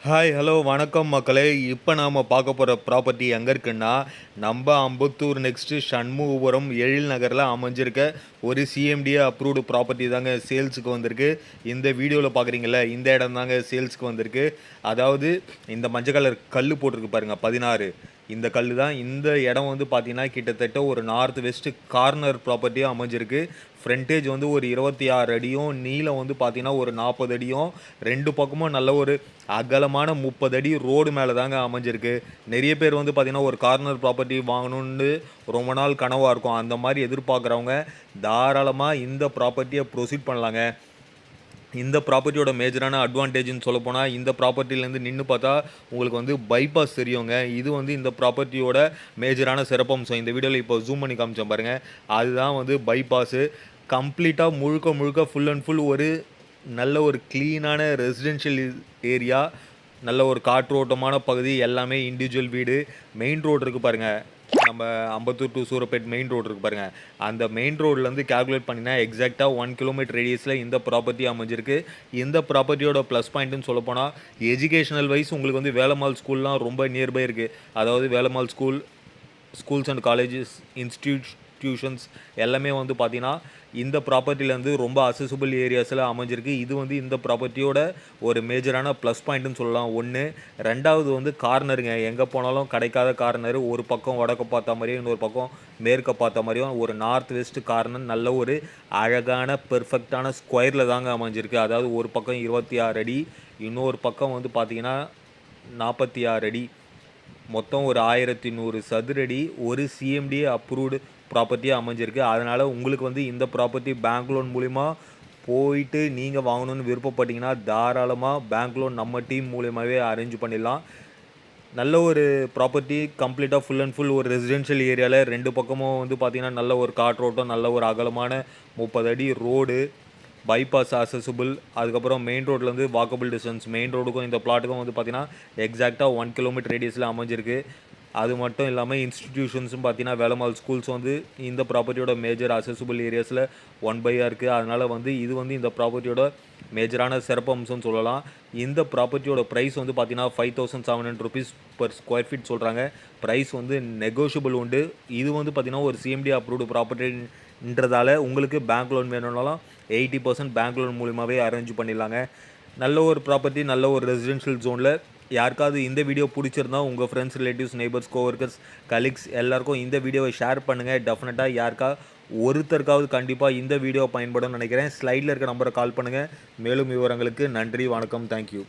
Hi hello வணக்கம் மக்களே. இப்போ நாம் பார்க்க போகிற ப்ராப்பர்ட்டி எங்கே இருக்குன்னா, நம்ம அம்பத்தூர் நெக்ஸ்ட்டு சண்முகபுரம் எழில் நகரில் அமைஞ்சிருக்க ஒரு சிஎம்டிஏ அப்ரூவ்டு ப்ராப்பர்ட்டி தாங்க சேல்ஸுக்கு வந்திருக்கு. இந்த வீடியோவில் பார்க்குறீங்கள, இந்த இடம் தாங்க சேல்ஸுக்கு வந்திருக்கு. அதாவது இந்த மஞ்சள் கலர் கல் போட்டிருக்கு பாருங்கள், 16. இந்த கல் தான். இந்த இடம் வந்து பார்த்தீங்கன்னா கிட்டத்தட்ட ஒரு நார்த் வெஸ்ட் கார்னர் ப்ராப்பர்ட்டியாக அமைஞ்சிருக்கு. ஃப்ரண்டேஜ் வந்து ஒரு 26 அடியும், நீளம் வந்து பார்த்தீங்கன்னா ஒரு 40 அடியும், ரெண்டு பக்கமும் நல்ல ஒரு அகலமான 30 அடி ரோடு மேலே தாங்க அமைஞ்சிருக்கு. நிறைய பேர் வந்து பார்த்தீங்கன்னா ஒரு கார்னர் ப்ராப்பர்ட்டி வாங்கணுன்னு ரொம்ப நாள் கனவாக இருக்கும். அந்த மாதிரி எதிர்பார்க்குறவங்க தாராளமாக இந்த ப்ராப்பர்ட்டியை ப்ரொசீட் பண்ணலாங்க. இந்த ப்ராப்பர்ட்டியோட மேஜரான அட்வான்டேஜ்னு சொல்லப்போனால், இந்த ப்ராப்பர்ட்டிலேருந்து நின்று பார்த்தா உங்களுக்கு வந்து பைபாஸ் தெரியுங்க. இது வந்து இந்த ப்ராப்பர்ட்டியோட மேஜரான சிறப்பம்சம். இந்த வீடியோவில் இப்போ ஜூம் பண்ணி காமிச்சேன் பாருங்கள், அதுதான் வந்து பைபாஸு. கம்ப்ளீட்டாக முழுக்க முழுக்க ஃபுல் அண்ட் ஃபுல் ஒரு நல்ல ஒரு க்ளீனான ரெசிடென்ஷியல் ஏரியா, நல்ல ஒரு காற்றோட்டமான பகுதி, எல்லாமே இண்டிவிஜுவல் வீடு. மெயின் ரோடு இருக்குது பாருங்கள், நம்ம Ambattur to Surapet main road இருக்குது பாருங்கள், அந்த மெயின் ரோட்லேருந்து கேல்குலேட் பண்ணினா எக்ஸாக்டாக 1 கிலோமீட்டர் ரேடியஸில் இந்த ப்ராப்பர்ட்டி அமைஞ்சிருக்கு. இந்த ப்ராப்பர்ட்டியோட ப்ளஸ் பாயிண்ட்டுன்னு சொல்லப்போனால், எஜுகேஷனல் வைஸ் உங்களுக்கு வந்து வேலம்மாள் ஸ்கூல்லாம் ரொம்ப நியர்பை இருக்குது. அதாவது Velammal schools and colleges, institutions எல்லாமே வந்து பார்த்திங்கன்னா இந்த ப்ராப்பர்ட்டிலேருந்து ரொம்ப அசசபிள் ஏரியாஸில் அமைஞ்சிருக்கு. இது வந்து இந்த ப்ராப்பர்ட்டியோட ஒரு மேஜரான ப்ளஸ் பாயிண்ட்டுன்னு சொல்லலாம். ஒன்று. ரெண்டாவது வந்து கார்னருங்க, எங்கே போனாலும் கிடைக்காத கார்னரு. ஒரு பக்கம் வடக்க பார்த்த மாதிரியும், இன்னொரு பக்கம் மேற்க பார்த்த மாதிரியும் ஒரு நார்த் வெஸ்ட் கார்னர், நல்ல ஒரு அழகான பெர்ஃபெக்டான ஸ்கொயரில் தாங்க அமைஞ்சிருக்கு. அதாவது ஒரு பக்கம் 26 அடி, இன்னொரு பக்கம் வந்து பார்த்திங்கன்னா 46 அடி, மொத்தம் ஒரு 1100 சதுரடி, ஒரு சிஎம்டிஏ அப்ரூவ்டு ப்ராப்பர்ட்டியாக அமைஞ்சிருக்கு. அதனால் உங்களுக்கு வந்து இந்த ப்ராப்பர்ட்டி பேங்க் லோன் மூலிமா போயிட்டு நீங்கள் வாங்கணுன்னு விருப்பப்பட்டீங்கன்னா தாராளமாக பேங்க் லோன் நம்ம டீம் மூலியமாகவே அரேஞ்ச் பண்ணிடலாம். நல்ல ஒரு ப்ராப்பர்ட்டி, கம்ப்ளீட்டாக ஃபுல் அண்ட் ஃபுல் ஒரு ரெசிடென்ஷியல் ஏரியாவில் ரெண்டு பக்கமும் வந்து பார்த்திங்கன்னா நல்ல ஒரு காற்றோட்டம், நல்ல ஒரு அகலமான 30 அடி ரோடு, பைபாஸ் அசசபிள். அதுக்கப்புறம் மெயின் ரோட்லேருந்து வாக்கபிள் டிஸ்டன்ஸ். மெயின் ரோடுக்கும் இந்த பிளாட்டுக்கும் வந்து பார்த்திங்கன்னா எக்ஸாக்டாக 1 கிலோமீட்டர் ரேடியஸில் அமைஞ்சிருக்கு. அது மட்டும் இல்லாமல் இன்ஸ்டிடியூஷன்ஸும் பார்த்தீங்கன்னா வேலம்மாள் ஸ்கூல்ஸ் வந்து இந்த ப்ராப்பர்ட்டியோட மேஜர் அசசபிள் ஏரியாஸில் 1/ஆ இருக்குது. அதனால் வந்து இது வந்து இந்த ப்ராப்பர்ட்டியோட மேஜரான சிறப்பம்சம்னு சொல்லலாம். இந்த ப்ராப்பர்ட்டியோட ப்ரைஸ் வந்து பார்த்தீங்கன்னா 5700 ருபீஸ் பர் ஸ்கொயர் ஃபீட் சொல்கிறாங்க. ப்ரைஸ் வந்து நெகோஷியபிள் உண்டு. இது வந்து பார்த்திங்கன்னா ஒரு சிஎம்டி அப்ரூவ்டு ப்ராப்பர்ட்டின்றதால உங்களுக்கு பேங்க் லோன் வேணும்னாலும் 80% பேங்க் லோன் மூலியமாகவே அரேஞ்ச் பண்ணிடலாங்க. நல்ல ஒரு ப்ராப்பர்ட்டி, நல்ல ஒரு ரெசிடென்ஷியல் ஜோனில். யாருக்காவது இந்த வீடியோ பிடிச்சிருந்தா உங்கள் friends, relatives, neighbours, co-workers, colleagues எல்லாருக்கும் இந்த வீடியோவை ஷேர் பண்ணுங்கள். டெஃபினட்டாக யாருக்கா ஒருத்தருக்காவது கண்டிப்பாக இந்த வீடியோ பயன்படும் நினைக்கிறேன். ஸ்லைடில் இருக்க நம்பரை கால் பண்ணுங்கள். மேலும் விவரங்களுக்கு நன்றி, வணக்கம், தேங்க்யூ.